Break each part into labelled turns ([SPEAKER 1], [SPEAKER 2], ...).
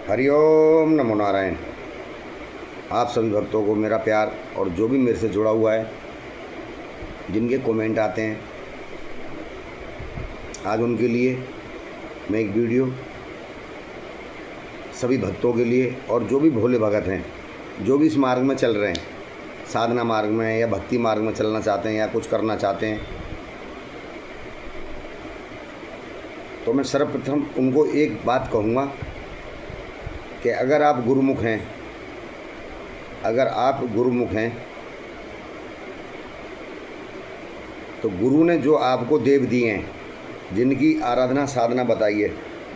[SPEAKER 1] हरिओम नमो नारायण। आप सभी भक्तों को मेरा प्यार और जो भी मेरे से जुड़ा हुआ है, जिनके कमेंट आते हैं, आज उनके लिए मैं एक वीडियो सभी भक्तों के लिए और जो भी भोले भगत हैं, जो भी इस मार्ग में चल रहे हैं, साधना मार्ग में या भक्ति मार्ग में चलना चाहते हैं या कुछ करना चाहते हैं, तो मैं सर्वप्रथम उनको एक बात कहूँगा कि अगर आप गुरुमुख हैं, तो गुरु ने जो आपको देव दिए हैं, जिनकी आराधना साधना बताई है,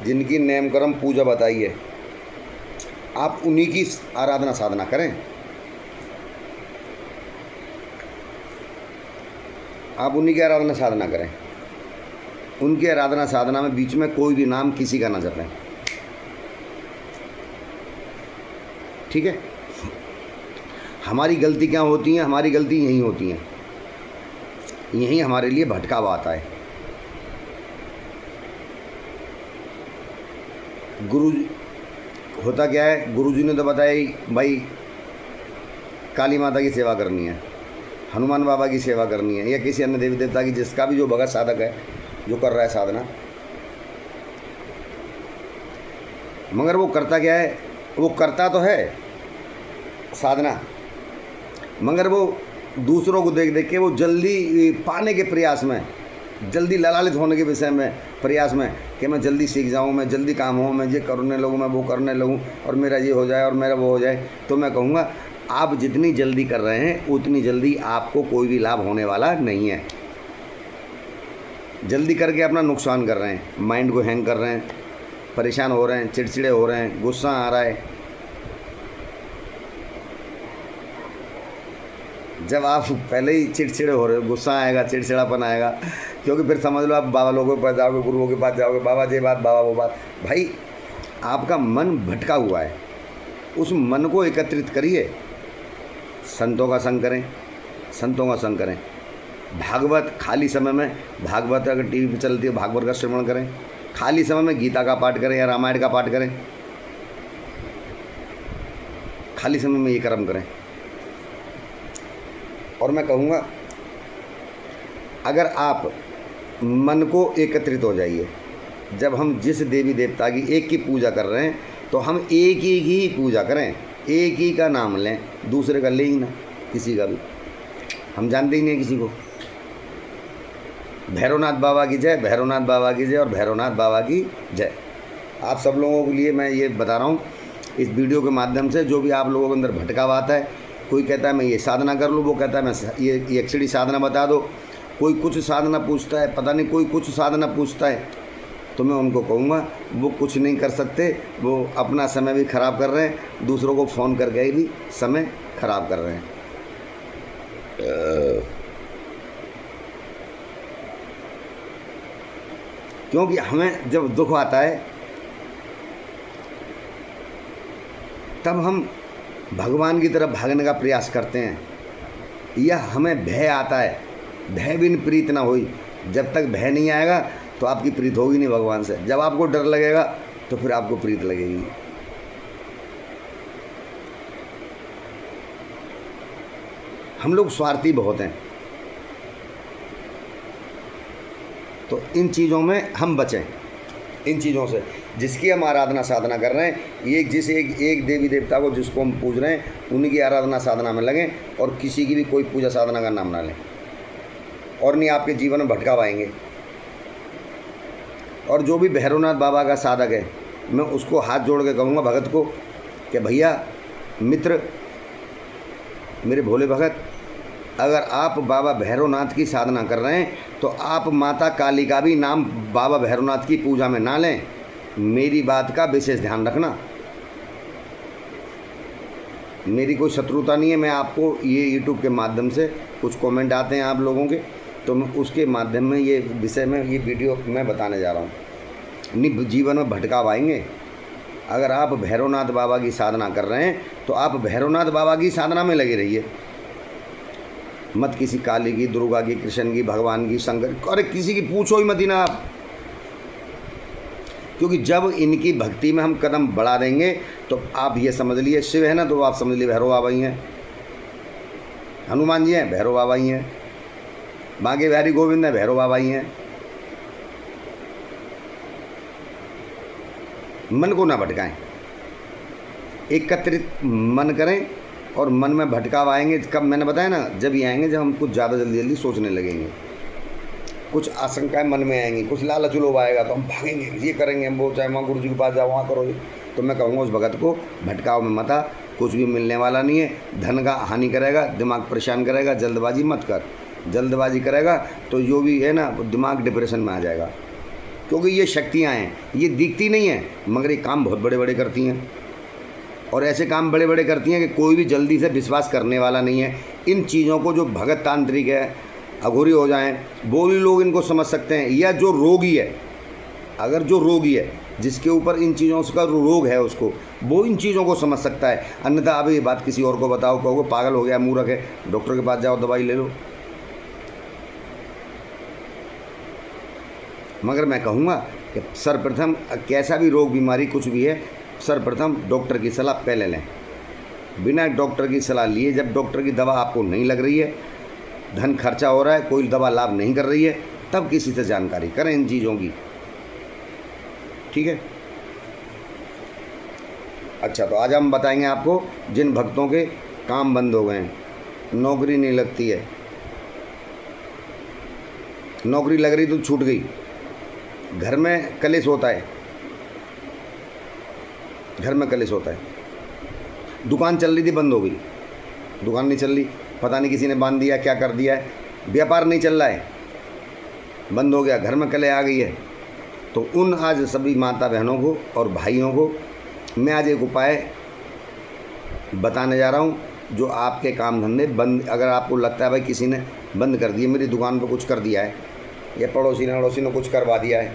[SPEAKER 1] जिनकी नेम कर्म पूजा बताई है, आप उन्हीं की आराधना साधना करें। आप उन्हीं की आराधना साधना करें। उनकी आराधना साधना में बीच में कोई भी नाम किसी का ना जपें। ठीक है। हमारी गलती क्या होती है? हमारी गलती यही होती है, यही हमारे लिए भटकावा आता है। गुरु होता क्या है, गुरुजी ने तो बताया भाई काली माता की सेवा करनी है, हनुमान बाबा की सेवा करनी है, या किसी अन्य देवी देवता की, जिसका भी जो भगत साधक है, जो कर रहा है साधना, मगर वो करता क्या है? वो करता तो है साधना, मगर वो दूसरों को देख देख के वो जल्दी पाने के प्रयास में, जल्दी ललालित होने के विषय में, प्रयास में कि मैं जल्दी सीख जाऊं, मैं जल्दी काम हो, मैं ये करने लगूं, मैं वो करने लगूं, और मेरा ये हो जाए और मेरा वो हो जाए। तो मैं कहूँगा, आप जितनी जल्दी कर रहे हैं उतनी जल्दी आपको कोई भी लाभ होने वाला नहीं है। जल्दी करके अपना नुकसान कर रहे हैं, माइंड को हैंग कर रहे हैं, परेशान हो रहे हैं, चिड़चिड़े हो रहे हैं, गुस्सा आ रहा है। जब आप पहले ही चिड़चिड़े हो रहे हो, गुस्सा आएगा, चिड़चिड़ापन आएगा, क्योंकि फिर समझ लो आप बाबा लोगों के पास जाओगे, गुरुओं के पास जाओगे, बाबा ये बात, बाबा वो बात। भाई आपका मन भटका हुआ है, उस मन को एकत्रित करिए, संतों का संग करें, संतों का संग करें। भागवत खाली समय में, भागवत अगर टीवी पर चलती है, भागवत का श्रवण करें। खाली समय में गीता का पाठ करें या रामायण का पाठ करें। खाली समय में ये कर्म करें। और मैं कहूँगा, अगर आप मन को एकत्रित हो जाइए, जब हम जिस देवी देवता की एक की पूजा कर रहे हैं, तो हम एक ही पूजा करें, एक ही का नाम लें, दूसरे का ले ही ना, किसी का भी। हम जानते ही नहीं किसी को। भैरवनाथ बाबा की जय, भैरवनाथ बाबा की जय और भैरवनाथ बाबा की जय। आप सब लोगों के लिए मैं ये बता रहा हूँ इस वीडियो के माध्यम से, जो भी आप लोगों के अंदर भटकावा आता है। कोई कहता है मैं ये साधना कर लूँ, वो कहता है मैं ये XD साधना बता दो, कोई कुछ साधना पूछता है, पता नहीं कोई कुछ साधना पूछता है। तो मैं उनको कहूँगा, वो कुछ नहीं कर सकते, वो अपना समय भी ख़राब कर रहे हैं, दूसरों को फ़ोन करके भी समय ख़राब कर रहे हैं। क्योंकि हमें जब दुख आता है, तब हम भगवान की तरफ भागने का प्रयास करते हैं, या हमें भय आता है। भय बिन प्रीत ना होई। जब तक भय नहीं आएगा तो आपकी प्रीत होगी नहीं भगवान से। जब आपको डर लगेगा तो फिर आपको प्रीत लगेगी। हम लोग स्वार्थी बहुत हैं, तो इन चीज़ों में हम बचें। इन चीज़ों से, जिसकी हम आराधना साधना कर रहे हैं, एक देवी देवता को जिसको हम पूज रहे हैं, उन्हीं की आराधना साधना में लगें, और किसी की भी कोई पूजा साधना का नाम ना लें, और नहीं आपके जीवन में भटकाव आएंगे। और जो भी भैरवनाथ बाबा का साधक है, मैं उसको हाथ जोड़ के कहूँगा, भगत को, कि भैया मित्र, मेरे भोले भगत, अगर आप बाबा भैरवनाथ की साधना कर रहे हैं, तो आप माता काली का भी नाम बाबा भैरवनाथ की पूजा में ना लें। मेरी बात का विशेष ध्यान रखना। मेरी कोई शत्रुता नहीं है। मैं आपको ये YouTube के माध्यम से कुछ कमेंट आते हैं आप लोगों के, तो मैं उसके माध्यम में ये विषय में ये वीडियो मैं बताने जा रहा हूँ। नहीं, जीवन में भटकाव आएंगे। अगर आप भैरवनाथ बाबा की साधना कर रहे हैं, तो आप भैरवनाथ बाबा की साधना में लगे रहिए। मत किसी काली की, दुर्गा की, कृष्ण की, भगवान की, शंकर, अरे किसी की पूछो ही मत ही ना आप। क्योंकि जब इनकी भक्ति में हम कदम बढ़ा देंगे तो आप ये समझ लिए शिव है ना, तो आप समझ लिए भैरव बाबा ही हैं, हनुमान जी हैं भैरव बाबा ही हैं, बांके बिहारी गोविंद है भैरव बाबा ही हैं। मन को ना भटकाएं, एकत्रित मन करें और मन में भटकाव आएंगे कब, मैंने बताया ना, जब ये आएंगे जब हम कुछ ज़्यादा जल्दी जल्दी सोचने लगेंगे, कुछ आशंकाएं मन में आएंगी, कुछ लालच लोभ आएगा तो हम भागेंगे, ये करेंगे, हम वो चाहे वहाँ गुरु जी के पास जाओ वहाँ करो। तो मैं कहूँगा उस भगत को भटकाव में मत आ, कुछ भी मिलने वाला नहीं है, धन का हानि करेगा, दिमाग परेशान करेगा, जल्दबाजी मत कर, जल्दबाजी करेगा तो जो भी है ना दिमाग डिप्रेशन में आ जाएगा। क्योंकि ये शक्तियाँ हैं, ये दिखती नहीं है मगर ये काम बहुत बड़े बड़े करती हैं, और ऐसे काम बड़े बड़े करती हैं कि कोई भी जल्दी से विश्वास करने वाला नहीं है। इन चीज़ों को जो भगत तांत्रिक है, अघोरी हो जाएं, वो भी लोग इनको समझ सकते हैं, या जो रोगी है, अगर जो रोगी है जिसके ऊपर इन चीज़ों का रोग है उसको, वो इन चीज़ों को समझ सकता है। अन्यथा अब ये बात किसी और को बताओ, कहोगे पागल हो गया, मूर्ख है, डॉक्टर के पास जाओ दवाई ले लो। मगर मैं कहूँगा कि सर्वप्रथम कैसा भी रोग बीमारी कुछ भी है, सर्वप्रथम डॉक्टर की सलाह पहले लें। बिना डॉक्टर की सलाह लिए, जब डॉक्टर की दवा आपको नहीं लग रही है, धन खर्चा हो रहा है, कोई दवा लाभ नहीं कर रही है, तब किसी से जानकारी करें इन चीज़ों की, ठीक है। अच्छा, तो आज हम बताएंगे आपको जिन भक्तों के काम बंद हो गए हैं, नौकरी नहीं लगती है, नौकरी लग रही तो छूट गई, घर में कलेश होता है, घर में कलेश होता है, दुकान चल रही थी बंद हो गई, दुकान नहीं चल रही, पता नहीं किसी ने बांध दिया, क्या कर दिया है, व्यापार नहीं चल रहा है, बंद हो गया, घर में कलेश आ गई है। तो उन आज सभी माता बहनों को और भाइयों को मैं आज एक उपाय बताने जा रहा हूँ, जो आपके काम धंधे बंद, अगर आपको लगता है भाई किसी ने बंद कर दिए, मेरी दुकान पर कुछ कर दिया है, या पड़ोसी ने कुछ करवा दिया है,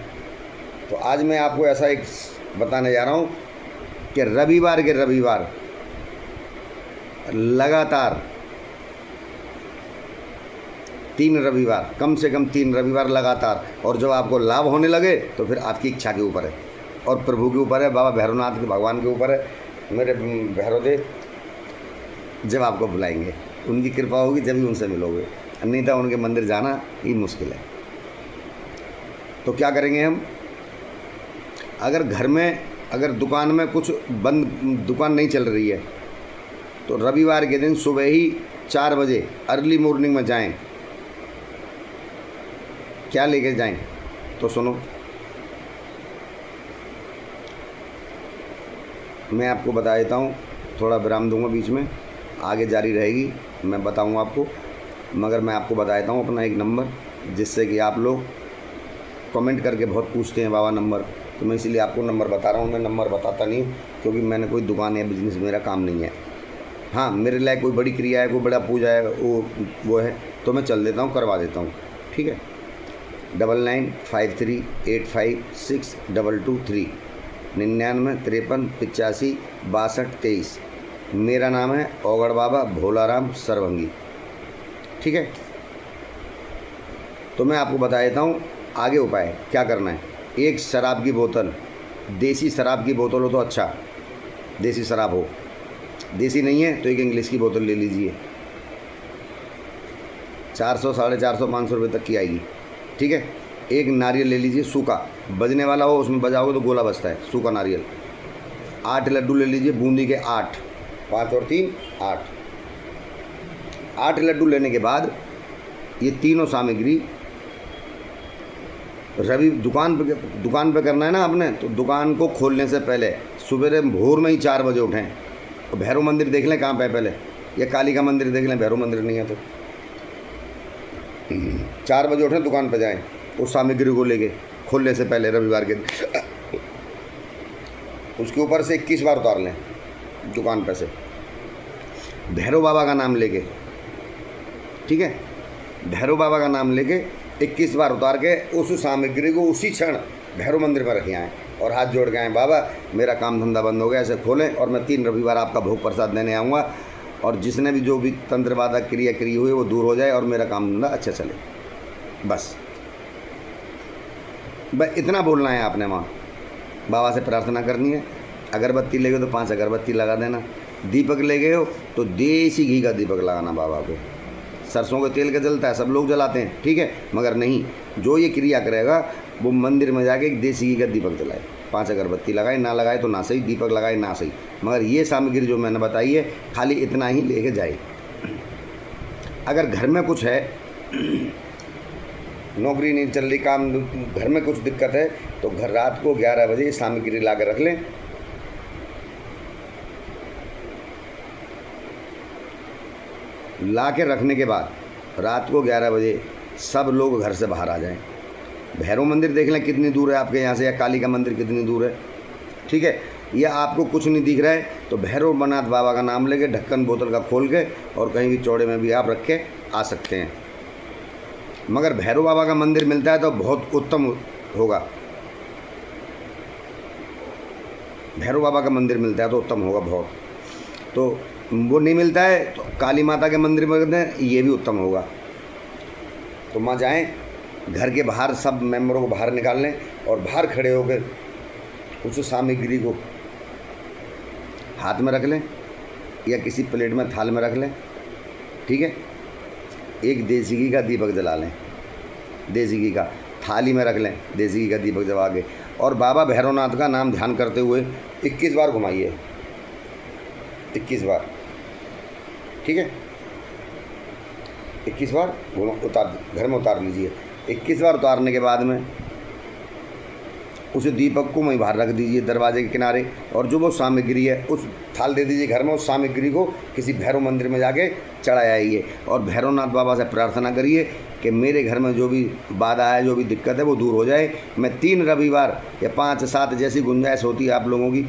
[SPEAKER 1] तो आज मैं आपको ऐसा एक बताने जा रहा हूँ कि रविवार के रविवार लगातार 3 रविवार, कम से कम 3 रविवार लगातार, और जब आपको लाभ होने लगे तो फिर आपकी इच्छा के ऊपर है और प्रभु के ऊपर है, बाबा भैरवनाथ के भगवान के ऊपर है, मेरे भैरवदेव जब आपको बुलाएंगे, उनकी कृपा होगी जब ही उनसे मिलोगे, नहीं तो उनके मंदिर जाना ही मुश्किल है। तो क्या करेंगे हम, अगर घर में, अगर दुकान में कुछ बंद, दुकान नहीं चल रही है, तो रविवार के दिन सुबह ही 4 बजे अर्ली मॉर्निंग में जाएं। क्या लेके जाएं तो सुनो, मैं आपको बता देता हूँ, थोड़ा विराम दूंगा बीच में, आगे जारी रहेगी, मैं बताऊँगा आपको, मगर मैं आपको बता देता हूँ अपना एक नंबर, जिससे कि आप लोग कमेंट करके बहुत पूछते हैं बाबा नंबर, तो मैं इसीलिए आपको नंबर बता रहा हूँ। मैं नंबर बताता नहीं क्योंकि मैंने कोई दुकान या बिजनेस, मेरा काम नहीं है। हाँ, मेरे लिए कोई बड़ी क्रिया है, कोई बड़ा पूजा है, वो है तो मैं चल देता हूँ, करवा देता हूँ, ठीक है। 9953856223 9953856223 मेरा नाम है ओगड़ बाबा भोलाराम सरभंगी, ठीक है। तो मैं आपको बता देता हूँ आगे उपाय क्या करना है। एक शराब की बोतल, देसी शराब की बोतल हो तो अच्छा, देसी शराब हो, देसी नहीं है तो एक इंग्लिश की बोतल ले लीजिए, 400, 450, 500 रुपये तक की आएगी, ठीक है। एक नारियल ले लीजिए सूखा, बजने वाला हो, उसमें बजाओगे तो गोला बजता है, सूखा नारियल। 8 लड्डू ले लीजिए बूंदी के, 8, 5 और 3 8। 8 लड्डू लेने के बाद ये तीनों सामग्री दुकान पे करना है ना आपने, तो दुकान को खोलने से पहले सुबह भोर में ही 4 बजे उठें, तो भैरव मंदिर देख लें कहाँ पे पहले, या काली का मंदिर देख लें, भैरव मंदिर नहीं है तो 4 बजे उठें, दुकान पे जाएं, उस सामग्री को लेके खोलने से पहले रविवार के उसके ऊपर से 21 बार उतार लें दुकान पे से, भैरव बाबा का नाम लेके, ठीक है। भैरव बाबा का नाम लेके 21 बार उतार के उस सामग्री को उसी क्षण भैरव मंदिर पर रखे आएँ और हाथ जोड़ के आएँ, बाबा मेरा काम धंधा बंद हो गया, ऐसे खोलें और मैं 3 रविवार आपका भोग प्रसाद देने आऊँगा, और जिसने भी जो भी तंत्रवादक क्रिया करी हुई वो दूर हो जाए और मेरा काम धंधा अच्छा चले। बस इतना बोलना है आपने वहाँ, बाबा से प्रार्थना करनी है। अगरबत्ती ले गए तो 5 अगरबत्ती लगा देना। दीपक ले गए हो तो देसी घी का दीपक लगाना बाबा को। सरसों के तेल का जलता है, सब लोग जलाते हैं, ठीक है, मगर नहीं, जो ये क्रिया करेगा वो मंदिर में जाके एक देसी घी का दीपक जलाए, 5 अगरबत्ती लगाए, ना लगाए तो ना सही, दीपक लगाए ना सही, मगर ये सामग्री जो मैंने बताई है खाली इतना ही लेके जाए। अगर घर में कुछ है, नौकरी नहीं चल रही, काम, घर में कुछ दिक्कत है, तो घर रात को 11 बजे सामग्री ला के रख लें। ला के रखने के बाद रात को 11 बजे सब लोग घर से बाहर आ जाएं। भैरव मंदिर देख लें कितनी दूर है आपके यहाँ से, या काली का मंदिर कितनी दूर है, ठीक है। या आपको कुछ नहीं दिख रहा है तो भैरवनाथ बाबा का नाम लेके ढक्कन बोतल का खोल के और कहीं भी चौड़े में भी आप रख के आ सकते हैं। मगर भैरव बाबा का मंदिर मिलता है तो बहुत उत्तम होगा। भैरव बाबा का मंदिर मिलता है तो उत्तम होगा बहुत। तो वो नहीं मिलता है तो काली माता के मंदिर में करते हैं, ये भी उत्तम होगा। तो वहाँ जाएँ, घर के बाहर सब मेंबरों को बाहर निकाल लें और बाहर खड़े होकर उस सामग्री को हाथ में रख लें या किसी प्लेट में थाल में रख लें, ठीक है। एक देसी घी का दीपक जला लें, देसी घी का थाली में रख लें, देसी घी का दीपक जला के, और बाबा भैरवनाथ का नाम ध्यान करते हुए 21 बार घुमाइए, 21 बार, ठीक है। 21 बार उतार, घर में उतार लीजिए। 21 बार उतारने के बाद में उस दीपक को वहीं बाहर रख दीजिए दरवाजे के किनारे, और जो वो सामग्री है उस थाल दे दीजिए घर में, उस सामग्री को किसी भैरव मंदिर में जाके चढ़ाए आइए और भैरवनाथ बाबा से प्रार्थना करिए कि मेरे घर में जो भी बाधा है, जो भी दिक्कत है वो दूर हो जाए। मैं 3 रविवार या 5-7 जैसी गुंजाइश होती है आप लोगों की,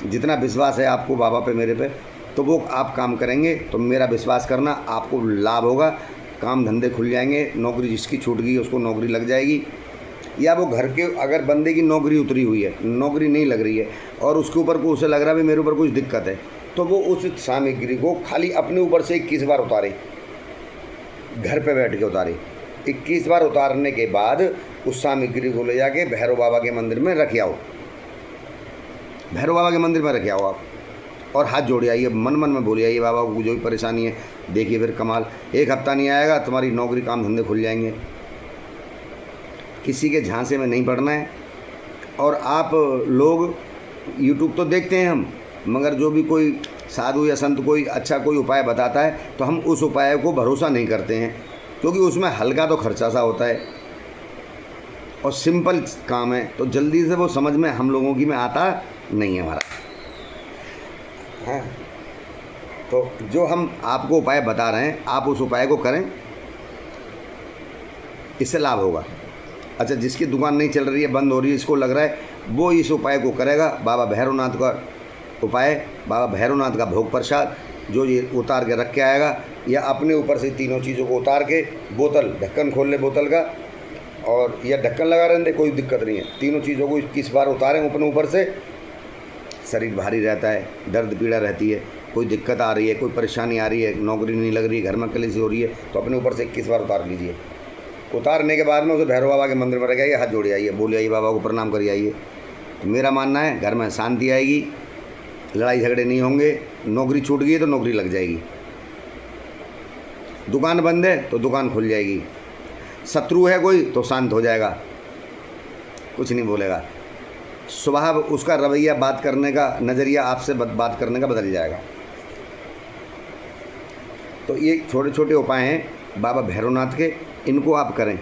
[SPEAKER 1] जितना विश्वास है आपको बाबा पे, मेरे पे, तो वो आप काम करेंगे तो मेरा विश्वास करना आपको लाभ होगा, काम धंधे खुल जाएंगे, नौकरी जिसकी छूट गई उसको नौकरी लग जाएगी। या वो घर के अगर बंदे की नौकरी उतरी हुई है, नौकरी नहीं लग रही है और उसके ऊपर को उसे लग रहा है भी मेरे ऊपर कुछ दिक्कत है, तो वो उस सामग्री को खाली अपने ऊपर से 21 बार उतारे, घर पे बैठ के उतारे। 21 बार उतारने के बाद उस सामग्री को ले जाके भैरव बाबा के मंदिर में रख आओ, भैरव बाबा के मंदिर में रख आओ आप, और हाथ जोड़े आइए, मन मन में बोले आइए बाबा को जो भी परेशानी है। देखिए फिर कमाल, 1 हफ्ता नहीं आएगा तुम्हारी नौकरी काम धंधे खुल जाएंगे। किसी के झांसे में नहीं पड़ना है। और आप लोग यूट्यूब तो देखते हैं हम, मगर जो भी कोई साधु या संत कोई अच्छा कोई उपाय बताता है तो हम उस उपाय को भरोसा नहीं करते हैं, क्योंकि उसमें हल्का तो खर्चा सा होता है और सिंपल काम है, तो जल्दी से वो समझ में हम लोगों की में आता नहीं है हमारा। हाँ, तो जो हम आपको उपाय बता रहे हैं आप उस उपाय को करें, इससे लाभ होगा। अच्छा, जिसकी दुकान नहीं चल रही है, बंद हो रही है, इसको लग रहा है, वो इस उपाय को करेगा। बाबा भैरवनाथ का उपाय, बाबा भैरवनाथ का भोग प्रसाद जो ये उतार के रख के आएगा, या अपने ऊपर से तीनों चीज़ों को उतार के, बोतल ढक्कन खोल ले बोतल का, और या ढक्कन लगा रहने दे, कोई दिक्कत नहीं है। तीनों चीज़ों को 21 बार उतारें अपने ऊपर से। शरीर भारी रहता है, दर्द पीड़ा रहती है, कोई दिक्कत आ रही है, कोई परेशानी आ रही है, नौकरी नहीं लग रही है, घर में कलेश हो रही है, तो अपने ऊपर से 21 बार उतार लीजिए। उतारने के बाद में उसे भैरव बाबा के मंदिर में रख आइए, हाथ जोड़े आइए, बोले आइए, बाबा को प्रणाम करिए आइए। मेरा मानना है घर में शांति आएगी, लड़ाई झगड़े नहीं होंगे, नौकरी छूट गई है तो नौकरी लग जाएगी, दुकान बंद है तो दुकान खुल जाएगी, शत्रु है कोई तो शांत हो जाएगा, कुछ नहीं बोलेगा, स्वभाव उसका रवैया, बात करने का नज़रिया आपसे बात करने का बदल जाएगा। तो ये छोटे छोटे उपाय हैं बाबा भैरवनाथ के, इनको आप करें।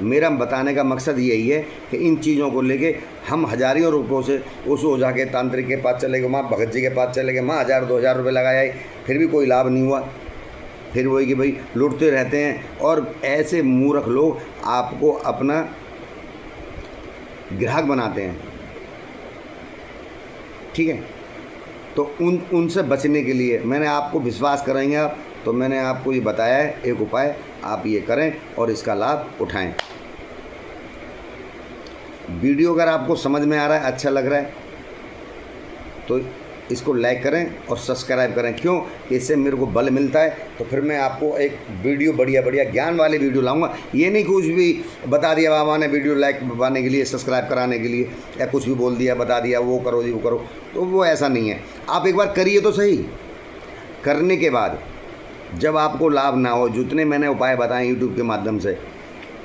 [SPEAKER 1] मेरा बताने का मकसद यही है कि इन चीज़ों को लेके हम हज़ारों रुपयों से उस ओझा के तांत्रिक के पास चले गए, वहाँ भगत जी के पास चले गए, वहाँ 1000-2000 रुपये लगाए, फिर भी कोई लाभ नहीं हुआ। फिर वही कि भाई लुटते रहते हैं, और ऐसे मूर्ख लोग आपको अपना ग्राहक बनाते हैं, ठीक है। तो उनसे बचने के लिए मैंने आपको, विश्वास करेंगे आप, तो मैंने आपको ये बताया है एक उपाय, आप ये करें और इसका लाभ उठाएं। वीडियो अगर आपको समझ में आ रहा है, अच्छा लग रहा है, तो इसको लाइक करें और सब्सक्राइब करें। क्यों? कि इससे मेरे को बल मिलता है, तो फिर मैं आपको एक वीडियो बढ़िया बढ़िया ज्ञान वाले वीडियो लाऊंगा। ये नहीं कुछ भी बता दिया बाबा ने वीडियो लाइक पाने के लिए, सब्सक्राइब कराने के लिए, या कुछ भी बोल दिया बता दिया वो करो जी वो करो, तो वो ऐसा नहीं है। आप एक बार करिए तो सही। करने के बाद जब आपको लाभ ना हो, जितने मैंने उपाय बताए यूट्यूब के माध्यम से,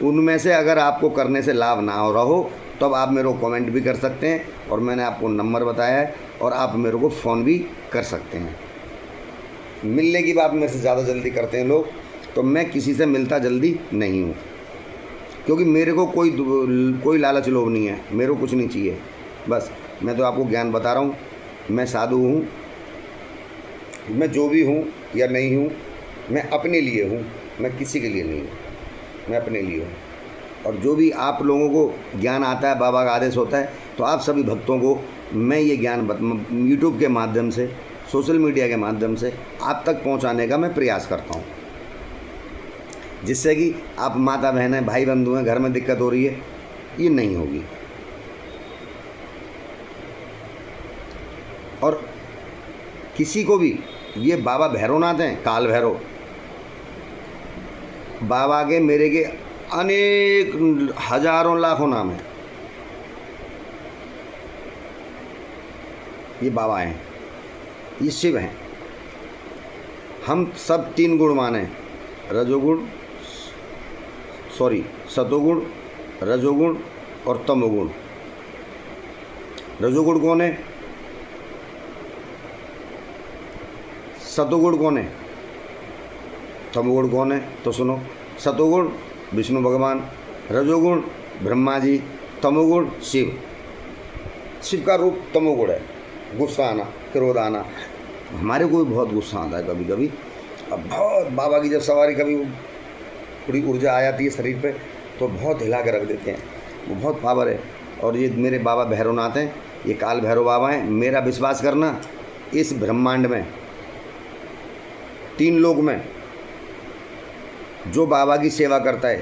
[SPEAKER 1] उनमें से अगर आपको करने से लाभ ना हो रहा हो, तब आप मेरे को कमेंट भी कर सकते हैं, और मैंने आपको नंबर बताया है, और आप मेरे को फ़ोन भी कर सकते हैं। मिलने की बात मेरे से ज़्यादा जल्दी करते हैं लोग, तो मैं किसी से मिलता जल्दी नहीं हूँ, क्योंकि मेरे को कोई लालच लोभ नहीं है, मेरे को कुछ नहीं चाहिए। बस मैं तो आपको ज्ञान बता रहा हूँ। मैं साधु हूँ, मैं जो भी हूँ या नहीं हूँ, मैं अपने लिए हूँ, मैं किसी के लिए नहीं हूँ, मैं अपने लिए हूँ। और जो भी आप लोगों को ज्ञान आता है, बाबा का आदेश होता है, तो आप सभी भक्तों को मैं ये ज्ञान यूट्यूब के माध्यम से, सोशल मीडिया के माध्यम से आप तक पहुंचाने का मैं प्रयास करता हूं, जिससे कि आप माता बहन हैं, भाई बंधु हैं, घर में दिक्कत हो रही है, ये नहीं होगी। और किसी को भी, ये बाबा भैरवनाथ हैं, काल भैरव, बाबा के मेरे के अनेक हजारों लाखों नाम हैं। ये बाबा हैं, ये शिव हैं। हम सब 3 गुण माने, सतोगुण, रजोगुण और तमोगुण। रजोगुण कौन है? सतोगुण कौन है? तमोगुण कौन है? तो सुनो, सतोगुण विष्णु भगवान, रजोगुण ब्रह्मा जी, तमोगुण शिव। शिव का रूप तमोगुण है, गुस्सा आना, क्रोध आना। हमारे को भी बहुत गुस्सा आता है कभी कभी। अब बहुत बाबा की जब सवारी, कभी थोड़ी ऊर्जा आ जाती है शरीर पे, तो बहुत हिला के रख देते हैं, वो बहुत पावर है। और ये मेरे बाबा भैरवनाथ हैं, ये काल भैरव बाबा हैं। मेरा विश्वास करना, इस ब्रह्मांड में 3 लोक में जो बाबा की सेवा करता है,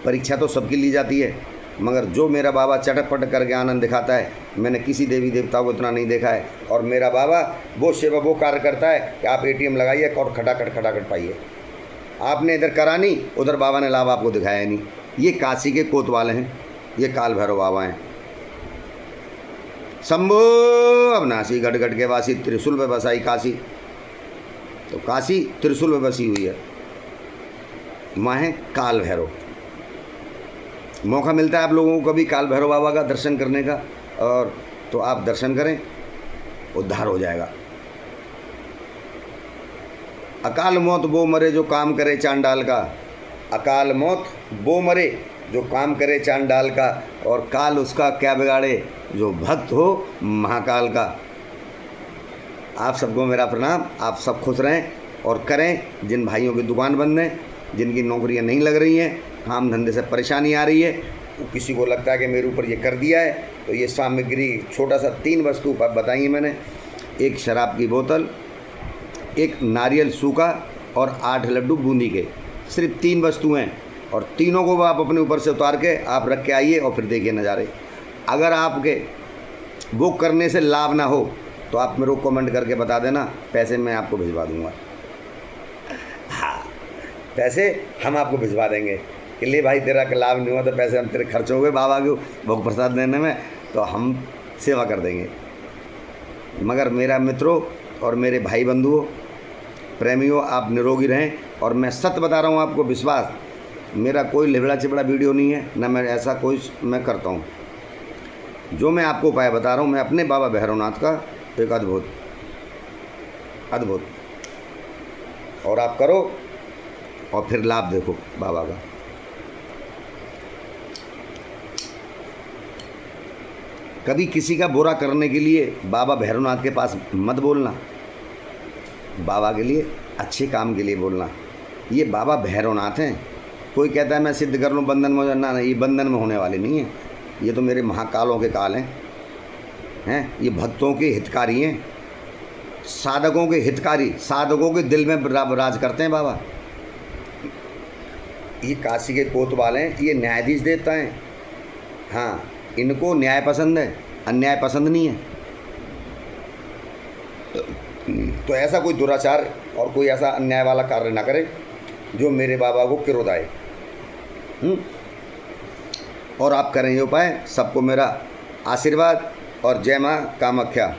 [SPEAKER 1] परीक्षा तो सबकी ली जाती है, मगर जो मेरा बाबा चटपट करके आनंद दिखाता है, मैंने किसी देवी देवता को इतना नहीं देखा है। और मेरा बाबा वो सेवा, वो कार्य करता है कि आप ATM लगाइए और खटाखट पाइए। आपने इधर करा नहीं, उधर बाबा ने लाभ आपको दिखाया नहीं। ये काशी के कोतवाल हैं, ये काल भैरव बाबा हैं। शंभो अविनाशी गढ़ के वासी, त्रिशूल पे बसाई काशी। तो काशी त्रिशूल पे बसी हुई है, माँ है काल भैरव। मौका मिलता है आप लोगों को कभी काल भैरव बाबा का दर्शन करने का, और तो आप दर्शन करें, उद्धार हो जाएगा। अकाल मौत वो मरे जो काम करे चांडाल का, अकाल मौत वो मरे जो काम करे चांडाल का, और काल उसका क्या बिगाड़े जो भक्त हो महाकाल का। आप सबको मेरा प्रणाम। आप सब खुश रहें और करें। जिन भाइयों की दुकान बंद है, जिनकी नौकरियां नहीं लग रही हैं, काम धंधे से परेशानी आ रही है, तो किसी को लगता है कि मेरे ऊपर ये कर दिया है, तो ये सामग्री छोटा सा 3 वस्तु बताई मैंने। एक शराब की बोतल, एक नारियल सूखा और 8 लड्डू बूंदी के। सिर्फ 3 वस्तु हैं, और तीनों को आप अपने ऊपर से उतार के आप रख के आइए, और फिर देखिए नज़ारे। अगर आपके बुक करने से लाभ ना हो, तो आप मेरे को कमेंट करके बता देना, पैसे मैं आपको भिजवा दूँगा। हाँ, पैसे हम आपको भिजवा देंगे कि ले भाई, तेरा लाभ नहीं हुआ तो पैसे हम तेरे खर्च हो गए बाबा को भोग प्रसाद देने में, तो हम सेवा कर देंगे। मगर मेरा मित्रों और मेरे भाई बंधुओं, प्रेमियों, आप निरोगी रहें। और मैं सत्य बता रहा हूँ आपको, विश्वास, मेरा कोई लिबड़ा चिबड़ा वीडियो नहीं है, ना मैं ऐसा कोई मैं करता हूँ। जो मैं आपको उपाय बता रहा हूँ, मैं अपने बाबा भैरवनाथ का एक अद्भुत, और आप करो और फिर लाभ देखो बाबा का। कभी किसी का बुरा करने के लिए बाबा भैरवनाथ के पास मत बोलना, बाबा के लिए अच्छे काम के लिए बोलना। ये बाबा भैरवनाथ हैं। कोई कहता है मैं सिद्ध कर लूँ, बंधन में ना, ये बंधन में होने वाले नहीं है। ये तो मेरे महाकालों के काल हैं। ये भक्तों के हितकारी हैं, साधकों के हितकारी, साधकों के दिल में राज करते हैं बाबा। ये काशी के कोतवाल हैं, ये न्यायाधीश देवता हैं। हाँ, इनको न्याय पसंद है, अन्याय पसंद नहीं है। तो ऐसा कोई दुराचार और कोई ऐसा अन्याय वाला कार्य ना करे जो मेरे बाबा को क्रोध आए। और आप करें ये उपाय। सबको मेरा आशीर्वाद और जय माँ कामाख्या।